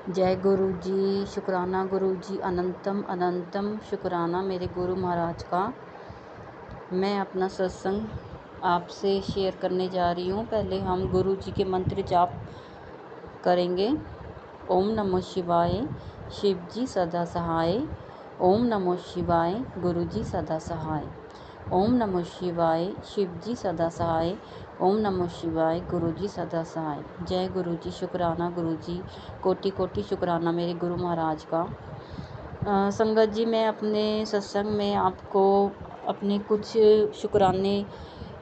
जय गुरु जी, शुक्राना गुरु जी, अनंतम अनंतम शुक्राना मेरे गुरु महाराज का। मैं अपना सत्संग आपसे शेयर करने जा रही हूँ। पहले हम गुरु जी के मंत्र जाप करेंगे। ओम नमो शिवाय, शिव जी सदा सहाय। ओम नमो शिवाय, गुरु जी सदा सहाय। ओम नमो शिवाय, शिव जी सदा सहाय। ओम नमो शिवाय, गुरु जी सदा सहाय। जय गुरु जी, शुक्राना गुरु जी, कोटि कोटि शुक्राना मेरे गुरु महाराज का। संगत जी, मैं अपने सत्संग में आपको अपने कुछ शुक्राने,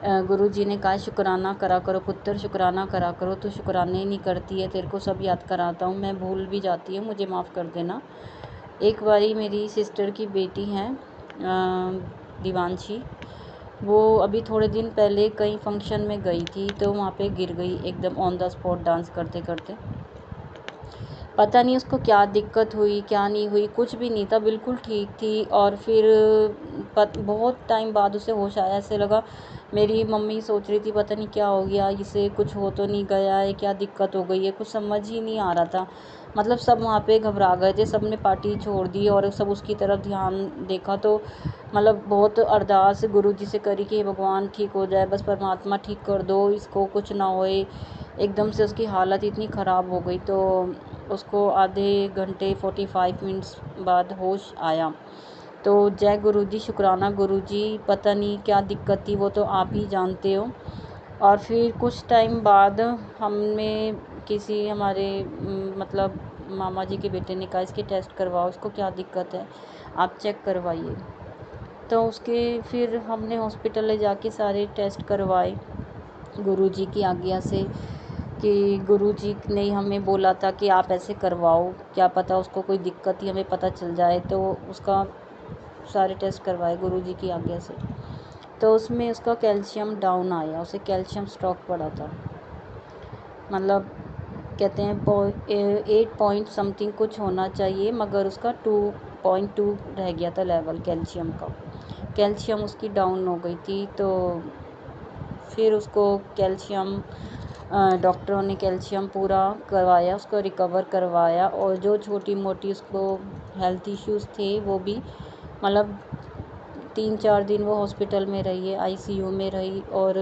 गुरु जी ने कहा शुक्राना करा करो पुत्र, शुक्राना करा करो। तो शुक्राने ही नहीं करती है, तेरे को सब याद कराता हूँ। मैं भूल भी जाती हूँ, मुझे माफ़ कर देना। एक बारी मेरी सिस्टर की बेटी हैं दिवांशी, वो अभी थोड़े दिन पहले कहीं फंक्शन में गई थी, तो वहाँ पे गिर गई एकदम ऑन द स्पॉट डांस करते करते। पता नहीं उसको क्या दिक्कत हुई, क्या नहीं हुई, कुछ भी नहीं था, बिल्कुल ठीक थी। और फिर बहुत टाइम बाद उसे होश आया। ऐसे लगा मेरी मम्मी सोच रही थी पता नहीं क्या हो गया, इसे कुछ हो तो नहीं गया है, क्या दिक्कत हो गई है, कुछ समझ ही नहीं आ रहा था। मतलब सब वहाँ पे घबरा गए थे, सब ने पार्टी छोड़ दी और सब उसकी तरफ ध्यान देखा। तो मतलब बहुत अरदास गुरु जी से करी कि भगवान ठीक हो जाए, बस परमात्मा ठीक कर दो, इसको कुछ ना होए। एकदम से उसकी हालत इतनी ख़राब हो गई, तो उसको आधे घंटे 45 मिनट्स बाद होश आया। तो जय गुरु जी, शुक्राना गुरु जी। पता नहीं क्या दिक्कत थी, वो तो आप ही जानते हो। और फिर कुछ टाइम बाद हमें किसी हमारे मतलब मामा जी के बेटे ने कहा इसके टेस्ट करवाओ, इसको क्या दिक्कत है, आप चेक करवाइए। तो उसके फिर हमने हॉस्पिटल ले जाके सारे टेस्ट करवाए गुरु जी की आज्ञा से, कि गुरु जी ने हमें बोला था कि आप ऐसे करवाओ, क्या पता उसको कोई दिक्कत ही हमें पता चल जाए। तो उसका सारे टेस्ट करवाए गुरु जी की आज्ञा से। तो उसमें उसका कैल्शियम डाउन आया, उसे कैल्शियम स्ट्रोक पड़ा था। मतलब कहते हैं 8 पॉइंट समथिंग कुछ होना चाहिए, मगर उसका 2.2 रह गया था लेवल कैल्शियम का। कैल्शियम उसकी डाउन हो गई थी। तो फिर उसको कैल्शियम डॉक्टरों ने कैल्शियम पूरा करवाया, उसको रिकवर करवाया। और जो छोटी मोटी उसको हेल्थ इश्यूज़ थे वो भी, मतलब 3-4 दिन वो हॉस्पिटल में रही है, आईसीयू में रही। और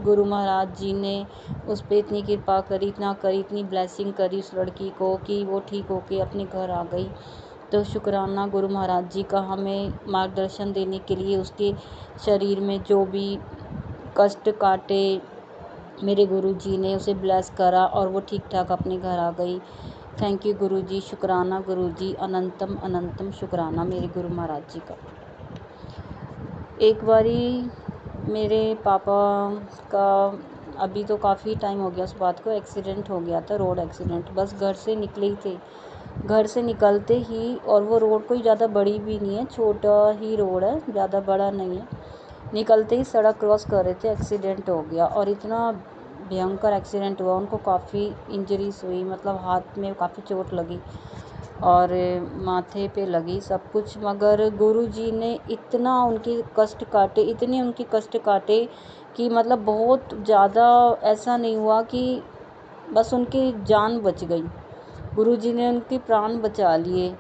गुरु महाराज जी ने उस पर इतनी कृपा करी, इतनी ब्लेसिंग करी उस लड़की को कि वो ठीक होके अपने घर आ गई। तो शुक्राना गुरु महाराज जी का, हमें मार्गदर्शन देने के लिए। उसके शरीर में जो भी कष्ट काटे मेरे गुरु जी ने उसे ब्लेस करा और वो ठीक ठाक अपने घर आ गई। थैंक यू गुरु जी, शुक्राना गुरु जी, अनंतम अनंतम शुक्राना मेरे गुरु महाराज जी का। एक बारी मेरे पापा का, अभी तो काफ़ी टाइम हो गया उस बात को, एक्सीडेंट हो गया था, रोड एक्सीडेंट। बस घर से निकले ही थे, घर से निकलते ही, और वो रोड कोई ज़्यादा बड़ी भी नहीं है, छोटा ही रोड है, ज़्यादा बड़ा नहीं है। निकलते ही सड़क क्रॉस कर रहे थे, एक्सीडेंट हो गया। और इतना भयंकर एक्सीडेंट हुआ, उनको काफ़ी इंजरीज हुई, मतलब हाथ में काफ़ी चोट लगी और माथे पे लगी सब कुछ। मगर गुरु जी ने इतना उनके कष्ट काटे, इतने उनके कष्ट काटे कि मतलब बहुत ज़्यादा ऐसा नहीं हुआ कि बस उनकी जान बच गई। गुरु जी ने उनके प्राण बचा लिए।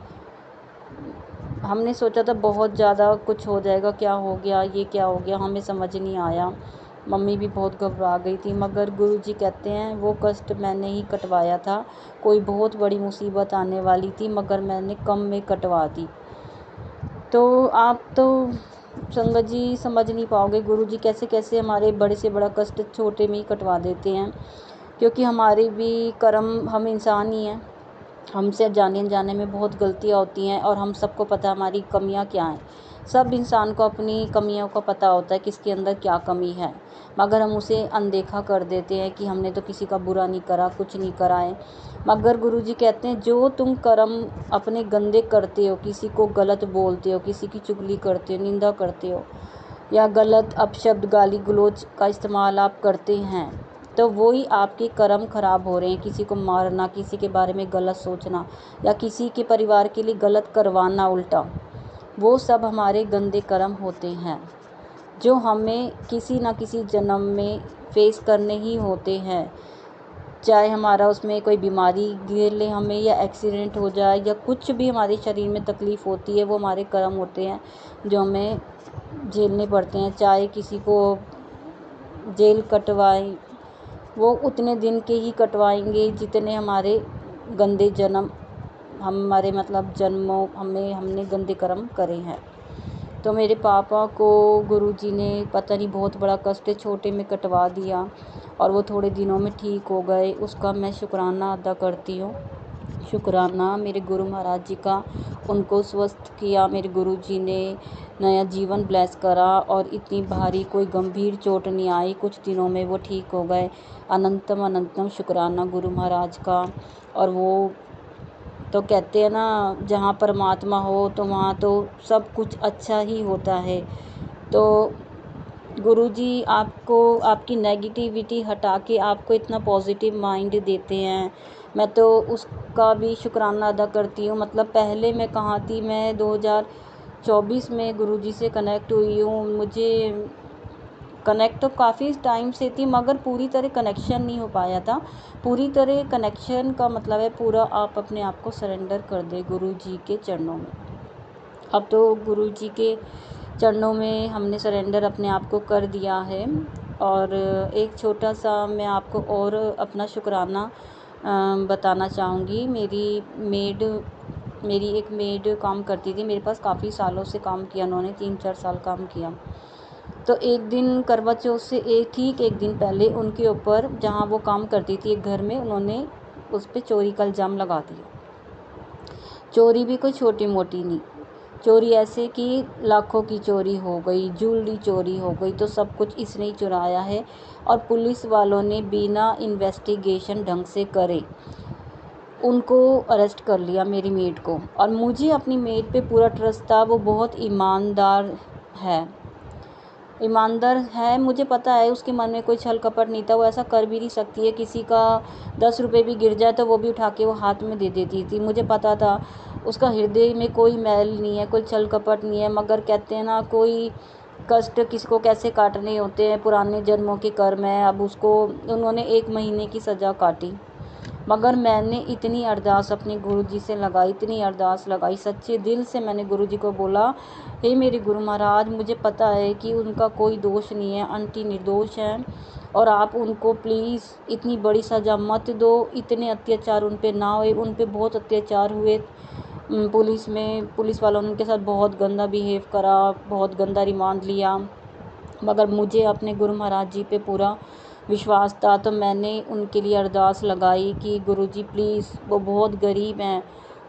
हमने सोचा था बहुत ज़्यादा कुछ हो जाएगा, क्या हो गया, ये क्या हो गया, हमें समझ नहीं आया। मम्मी भी बहुत घबरा गई थी। मगर गुरु जी कहते हैं वो कष्ट मैंने ही कटवाया था, कोई बहुत बड़ी मुसीबत आने वाली थी मगर मैंने कम में कटवा दी। तो आप तो संगत जी समझ नहीं पाओगे गुरु जी कैसे कैसे हमारे बड़े से बड़ा कष्ट छोटे में ही कटवा देते हैं। क्योंकि हमारे भी कर्म, हम इंसान ही हैं, हमसे जाने अनजाने में बहुत गलतियाँ होती हैं। और हम सबको पता है हमारी कमियां क्या हैं। सब इंसान को अपनी कमियों का पता होता है किसके अंदर क्या कमी है, मगर हम उसे अनदेखा कर देते हैं कि हमने तो किसी का बुरा नहीं करा, कुछ नहीं करा है। मगर गुरुजी कहते हैं जो तुम कर्म अपने गंदे करते हो, किसी को गलत बोलते हो, किसी की चुगली करते हो, निंदा करते हो, या गलत अपशब्द गाली गलौज का इस्तेमाल आप करते हैं, तो वही आपके कर्म खराब हो रहे हैं। किसी को मारना, किसी के बारे में गलत सोचना, या किसी के परिवार के लिए गलत करवाना उल्टा, वो सब हमारे गंदे कर्म होते हैं जो हमें किसी न किसी जन्म में फेस करने ही होते हैं। चाहे हमारा उसमें कोई बीमारी घेर ले हमें, या एक्सीडेंट हो जाए, या कुछ भी हमारे शरीर में तकलीफ़ होती है, वो हमारे कर्म होते हैं जो हमें झेलने पड़ते हैं। चाहे किसी को जेल कटवाएं, वो उतने दिन के ही कटवाएंगे जितने हमारे गंदे जन्म हमारे मतलब जन्मों हमने गंदे कर्म करे हैं। तो मेरे पापा को गुरुजी ने पता नहीं बहुत बड़ा कष्ट छोटे में कटवा दिया और वो थोड़े दिनों में ठीक हो गए। उसका मैं शुक्राना अदा करती हूँ। शुक्राना मेरे गुरु महाराज जी का, उनको स्वस्थ किया, मेरे गुरुजी ने नया जीवन ब्लेस करा और इतनी भारी कोई गंभीर चोट नहीं आई, कुछ दिनों में वो ठीक हो गए। अनंतम अनंतम शुक्राना गुरु महाराज का। और वो तो कहते हैं ना, जहाँ परमात्मा हो तो वहाँ तो सब कुछ अच्छा ही होता है। तो गुरुजी आपको आपकी नेगेटिविटी हटा के आपको इतना पॉजिटिव माइंड देते हैं। मैं तो उसका भी शुक्राना अदा करती हूँ। मतलब पहले मैं कहाँ थी, मैं 2024 में गुरुजी से कनेक्ट हुई हूँ। मुझे कनेक्ट तो काफ़ी टाइम से थी, मगर पूरी तरह कनेक्शन नहीं हो पाया था। पूरी तरह कनेक्शन का मतलब है पूरा आप अपने आप को सरेंडर कर दे गुरुजी के चरणों में। अब तो गुरुजी के चरणों में हमने सरेंडर अपने आप को कर दिया है। और एक छोटा सा मैं आपको और अपना शुक्राना बताना चाहूँगी। मेरी एक मेड काम करती थी मेरे पास, काफ़ी सालों से काम किया उन्होंने, 3-4 साल काम किया। तो एक दिन करवा चौथ से ठीक एक दिन पहले उनके ऊपर, जहाँ वो काम करती थी एक घर में, उन्होंने उस पर चोरी का इल्ज़ाम लगा दिया। चोरी भी कोई छोटी मोटी नहीं, चोरी ऐसे कि लाखों की चोरी हो गई, ज्वेलरी चोरी हो गई, तो सब कुछ इसने ही चुराया है। और पुलिस वालों ने बिना इन्वेस्टिगेशन ढंग से करे उनको अरेस्ट कर लिया, मेरी मेड को। और मुझे अपनी मेड पे पूरा ट्रस्ट था, वो बहुत ईमानदार है। मुझे पता है उसके मन में कोई छल कपट नहीं था, वो ऐसा कर भी नहीं सकती है। किसी का 10 रुपये भी गिर जाए तो वो भी उठा के वो हाथ में दे देती थी। मुझे पता था उसका हृदय में कोई मैल नहीं है, कोई छल कपट नहीं है। मगर कहते हैं ना, कोई कष्ट किसी को कैसे काटने होते हैं, पुराने जन्मों के कर्म है। अब उसको उन्होंने 1 महीने की सज़ा काटी, मगर मैंने इतनी अरदास अपने गुरुजी से लगाई, इतनी अरदास लगाई, सच्चे दिल से मैंने गुरुजी को बोला, हे मेरे गुरु महाराज, मुझे पता है कि उनका कोई दोष नहीं है, आंटी निर्दोष हैं, और आप उनको प्लीज़ इतनी बड़ी सज़ा मत दो, इतने अत्याचार उन पे ना हुए। उन पे बहुत अत्याचार हुए, पुलिस वालों ने उनके साथ बहुत गंदा बिहेव करा, बहुत गंदा रिमांड लिया। मगर मुझे अपने गुरु महाराज जी पे पूरा विश्वास था, तो मैंने उनके लिए अरदास लगाई कि गुरुजी प्लीज़, वो बहुत गरीब हैं,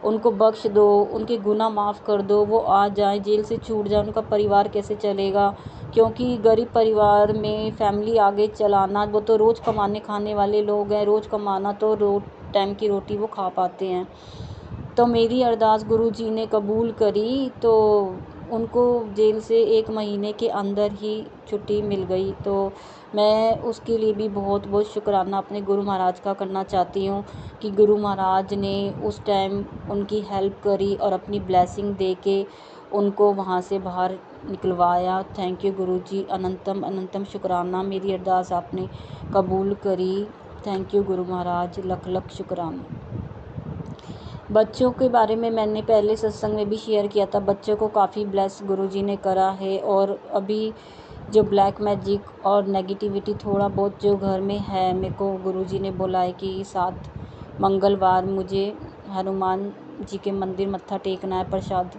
उनको बख्श दो, उनके गुनाह माफ़ कर दो, वो आ जाए, जेल से छूट जाए। उनका परिवार कैसे चलेगा, क्योंकि गरीब परिवार में फैमिली आगे चलाना, वो तो रोज़ कमाने खाने वाले लोग हैं, रोज़ कमाना तो टाइम की रोटी वो खा पाते हैं। तो मेरी अरदास गुरुजी ने कबूल करी, तो उनको जेल से 1 महीने के अंदर ही छुट्टी मिल गई। तो मैं उसके लिए भी बहुत बहुत शुक्राना अपने गुरु महाराज का करना चाहती हूँ कि गुरु महाराज ने उस टाइम उनकी हेल्प करी और अपनी ब्लेसिंग दे के उनको वहाँ से बाहर निकलवाया। थैंक यू गुरुजी, अनंतम अनंतम शुक्राना, मेरी अरदास आपने कबूल करी। थैंक यू गुरु महाराज, लख लख शुक्राना। बच्चों के बारे में मैंने पहले सत्संग में भी शेयर किया था, बच्चों को काफ़ी ब्लेस गुरुजी ने करा है। और अभी जो ब्लैक मैजिक और नेगेटिविटी थोड़ा बहुत जो घर में है, मेरे को गुरुजी ने बोला है कि 7 मंगलवार मुझे हनुमान जी के मंदिर मत्था टेकना है, प्रसाद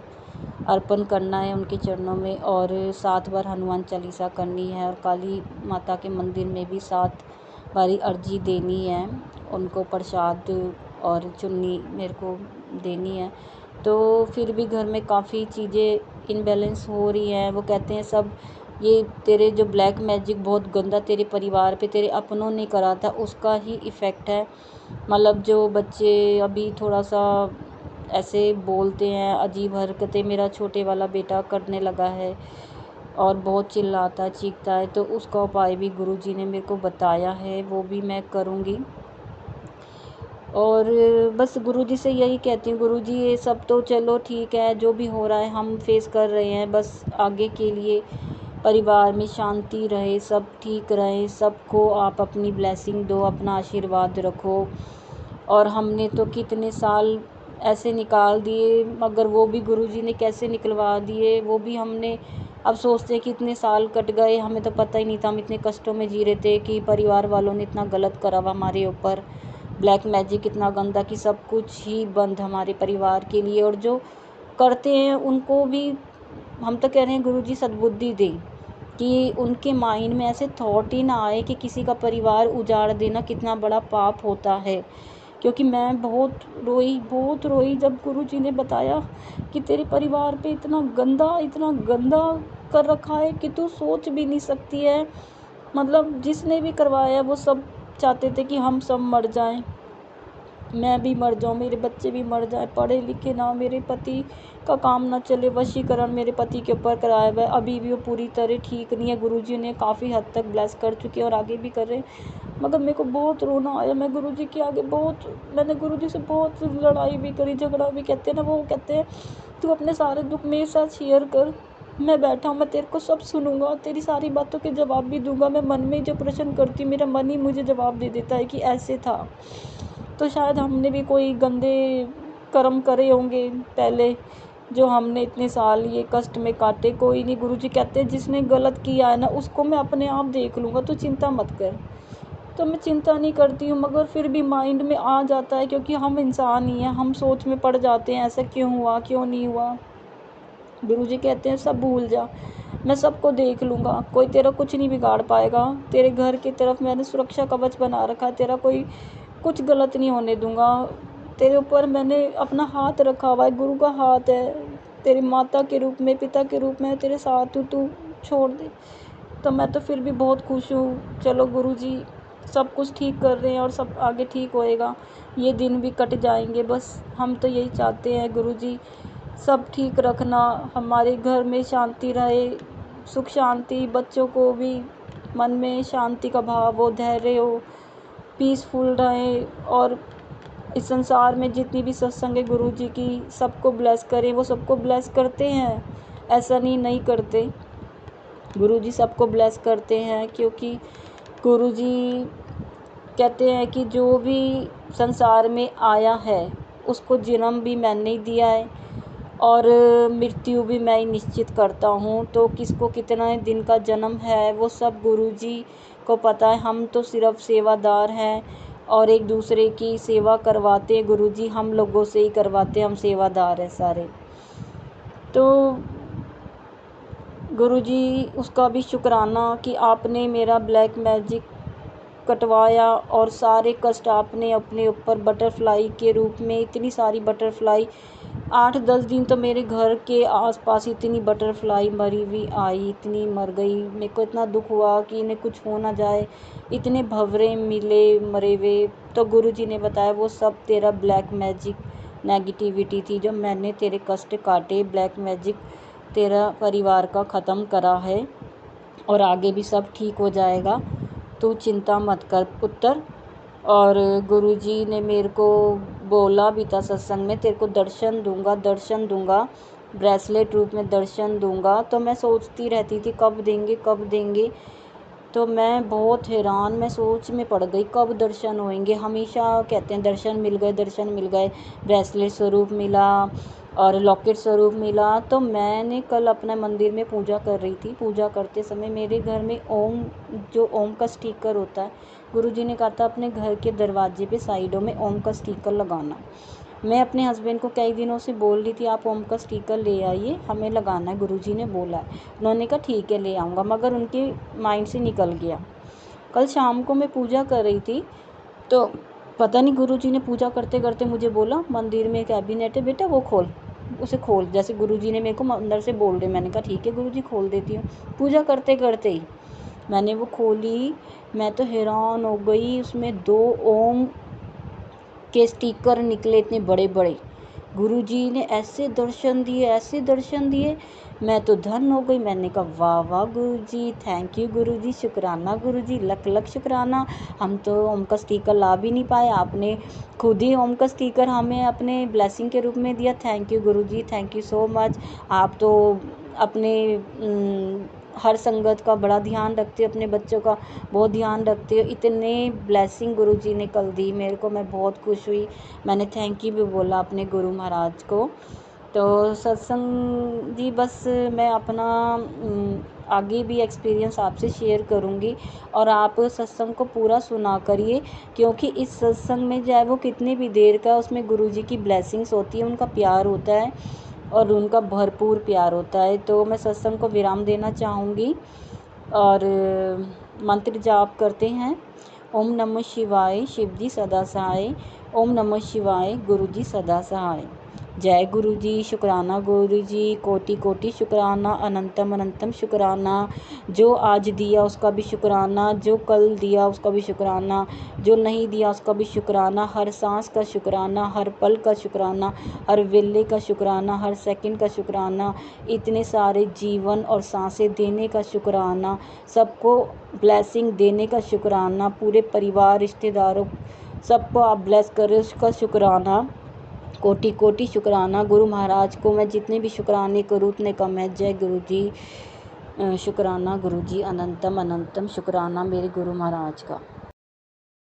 अर्पण करना है उनके चरणों में, और 7 बार हनुमान चालीसा करनी है, और काली माता के मंदिर में भी 7 बारी अर्जी देनी है, उनको प्रसाद और चुन्नी मेरे को देनी है। तो फिर भी घर में काफ़ी चीज़ें इनबैलेंस हो रही हैं। वो कहते हैं सब, ये तेरे जो ब्लैक मैजिक बहुत गंदा तेरे परिवार पे, तेरे अपनों ने करा था, उसका ही इफ़ेक्ट है। मतलब जो बच्चे अभी थोड़ा सा ऐसे बोलते हैं, अजीब हरकतें मेरा छोटे वाला बेटा करने लगा है और बहुत चिल्लाता है, चीखता है, तो उसका उपाय भी गुरुजी ने मेरे को बताया है, वो भी मैं करूँगी। और बस गुरुजी से यही कहती हूँ, गुरुजी ये सब तो चलो ठीक है, जो भी हो रहा है हम फेस कर रहे हैं, बस आगे के लिए परिवार में शांति रहे, सब ठीक रहे, सबको आप अपनी ब्लेसिंग दो, अपना आशीर्वाद रखो। और हमने तो कितने साल ऐसे निकाल दिए, मगर वो भी गुरुजी ने कैसे निकलवा दिए वो भी हमने अब सोचते हैं कि इतने साल कट गए, हमें तो पता ही नहीं था, हम इतने कष्टों में जी रहे थे कि परिवार वालों ने इतना गलत करा हुआ हमारे ऊपर। ब्लैक मैजिक इतना गंदा कि सब कुछ ही बंद हमारे परिवार के लिए। और जो करते हैं उनको भी हम तो कह रहे हैं गुरुजी सद्बुद्धि दें, कि उनके माइंड में ऐसे थॉट ही ना आए कि किसी का परिवार उजाड़ देना कितना बड़ा पाप होता है। क्योंकि मैं बहुत रोई जब गुरुजी ने बताया कि तेरे परिवार पे इतना गंदा कर रखा है कि तू सोच भी नहीं सकती है। मतलब जिसने भी करवाया वो सब चाहते थे कि हम सब मर जाएं, मैं भी मर जाऊं, मेरे बच्चे भी मर जाएं, पढ़े लिखे ना, मेरे पति का काम ना चले। वशीकरण मेरे पति के ऊपर कराया हुआ है, अभी भी वो पूरी तरह ठीक नहीं है। गुरुजी ने काफ़ी हद तक ब्लेस कर चुके हैं और आगे भी कर रहे हैं। मगर मेरे को बहुत रोना आया, मैं गुरुजी के आगे मैंने गुरुजी से बहुत लड़ाई भी करी, झगड़ा भी। कहते हैं ना, वो कहते हैं तू अपने सारे दुख मेरे साथ शेयर कर, मैं बैठा हूँ, मैं तेरे को सब सुनूंगा, तेरी सारी बातों के जवाब भी दूंगा। मैं मन में जो प्रश्न करती हूँ मेरा मन ही मुझे जवाब दे देता है कि ऐसे था। तो शायद हमने भी कोई गंदे कर्म करे होंगे पहले, जो हमने इतने साल ये कष्ट में काटे। कोई नहीं, गुरुजी कहते हैं जिसने गलत किया है ना उसको मैं अपने आप देख लूँगा, तो चिंता मत कर। तो मैं चिंता नहीं करती हूँ, मगर फिर भी माइंड में आ जाता है, क्योंकि हम इंसान ही हैं, हम सोच में पड़ जाते हैं ऐसा क्यों हुआ क्यों नहीं हुआ। गुरुजी कहते हैं सब भूल जा, मैं सबको देख लूँगा, कोई तेरा कुछ नहीं बिगाड़ पाएगा। तेरे घर की तरफ मैंने सुरक्षा कवच बना रखा है, तेरा कोई कुछ गलत नहीं होने दूंगा। तेरे ऊपर मैंने अपना हाथ रखा हुआ है, गुरु का हाथ है, तेरी माता के रूप में, पिता के रूप में तेरे साथ हूँ, तू छोड़ दे। तो मैं तो फिर भी बहुत खुश हूँ। चलो गुरुजी सब कुछ ठीक कर रहे हैं और सब आगे ठीक होएगा, ये दिन भी कट जाएंगे। बस हम तो यही चाहते हैं गुरुजी सब ठीक रखना, हमारे घर में शांति रहे, सुख शांति, बच्चों को भी मन में शांति का भाव हो, धैर्य हो, पीसफुल रहे। और इस संसार में जितनी भी सत्संग है गुरुजी की, सबको ब्लेस करें। वो सबको ब्लेस करते हैं, ऐसा नहीं करते। गुरुजी सबको ब्लेस करते हैं, क्योंकि गुरुजी कहते हैं कि जो भी संसार में आया है उसको जन्म भी मैंने ही दिया है और मृत्यु भी मैं ही निश्चित करता हूँ। तो किसको कितना दिन का जन्म है वो सब गुरुजी को पता है, हम तो सिर्फ सेवादार हैं और एक दूसरे की सेवा करवाते हैं। गुरुजी हम लोगों से ही करवाते हैं, हम सेवादार हैं सारे। तो गुरुजी उसका भी शुक्राना कि आपने मेरा ब्लैक मैजिक कटवाया और सारे कष्ट आपने अपने ऊपर बटरफ्लाई के रूप में, इतनी सारी बटरफ्लाई 8-10 दिन तो मेरे घर के आसपास इतनी बटरफ्लाई मरी हुई आई, इतनी मर गई। मेरे को इतना दुख हुआ कि इन्हें कुछ हो ना जाए, इतने भंवरे मिले मरे हुए। तो गुरुजी ने बताया वो सब तेरा ब्लैक मैजिक नेगेटिविटी थी, जो मैंने तेरे कष्ट काटे, ब्लैक मैजिक तेरा परिवार का ख़त्म करा है और आगे भी सब ठीक हो जाएगा, तू चिंता मत कर पुत्र। और गुरुजी ने मेरे को बोला भी था सत्संग में, तेरे को दर्शन दूंगा, ब्रेसलेट रूप में दर्शन दूंगा। तो मैं सोचती रहती थी कब देंगे। तो मैं बहुत हैरान, मैं सोच में पड़ गई कब दर्शन होंगे। हमेशा कहते हैं दर्शन मिल गए, ब्रेसलेट स्वरूप मिला और लॉकेट स्वरूप मिला। तो मैंने कल अपने मंदिर में पूजा कर रही थी, पूजा करते समय मेरे घर में ओम का स्टिकर होता है, गुरुजी ने कहा था अपने घर के दरवाजे पे साइडों में ओम का स्टिकर लगाना। मैं अपने हस्बैंड को कई दिनों से बोल रही थी आप ओम का स्टिकर ले आइए, हमें लगाना है, गुरुजी ने बोला है। उन्होंने कहा ठीक है ले आऊँगा, मगर उनके माइंड से निकल गया। कल शाम को मैं पूजा कर रही थी, तो पता नहीं गुरुजी ने पूजा करते करते मुझे बोला मंदिर में कैबिनेट है बेटा वो खोल, उसे खोल। जैसे गुरुजी ने मेरे को अंदर से बोल रहे, मैंने कहा ठीक है गुरुजी खोल देती हूँ। पूजा करते करते ही मैंने वो खोली, मैं तो हैरान हो गई, उसमें 2 ओम के स्टिकर निकले इतने बड़े बड़े। गुरुजी ने ऐसे दर्शन दिए, मैं तो धन हो गई। मैंने कहा वाह वाह गुरुजी, थैंक यू गुरुजी, शुक्राना गुरुजी, लख शुक्राना। हम तो ओम का स्टिकर ला भी नहीं पाए, आपने खुद ही ओम का स्टिकर हमें अपने ब्लेसिंग के रूप में दिया। Thank you Guruji, thank you so much. आप तो अपने हर संगत का बड़ा ध्यान रखते हो, अपने बच्चों का बहुत ध्यान रखते हो। इतने ब्लेसिंग गुरुजी ने कल दी मेरे को, मैं बहुत खुश हुई। मैंने थैंक यू भी बोला अपने गुरु महाराज को। तो सत्संग जी बस मैं अपना आगे भी एक्सपीरियंस आपसे शेयर करूँगी, और आप सत्संग को पूरा सुना करिए, क्योंकि इस सत्संग में चाहे वो कितनी भी देर का, उसमें गुरुजी की ब्लेसिंग्स होती है, उनका प्यार होता है और उनका भरपूर प्यार होता है। तो मैं सत्संग को विराम देना चाहूँगी और मंत्र जाप करते हैं। ओम नमः शिवाय, शिव जी सदा सहाय। ओम नमः शिवाय, गुरु जी सदा सहाय। जय गुरु जी, शुक्राना गुरु जी, कोटि कोटि शुक्राना, अनंतम अनंतम शुक्राना। जो आज दिया उसका भी शुक्राना, जो कल दिया उसका भी शुक्राना, जो नहीं दिया उसका भी शुक्राना। हर सांस का शुक्राना, हर पल का शुक्राना, हर वेले का शुक्राना, हर सेकंड का शुक्राना, इतने सारे जीवन और सांसें देने का शुक्राना, सबको ब्लेसिंग देने का शुक्राना, पूरे परिवार रिश्तेदारों सबको आप ब्लेस करें उसका शुक्राना। कोटि कोटि शुक्राना गुरु महाराज को, मैं जितने भी शुक्राने करूँ उतने कम है। जय गुरु जी, शुक्राना गुरु जी, अनंतम अनंतम शुक्राना मेरे गुरु महाराज का।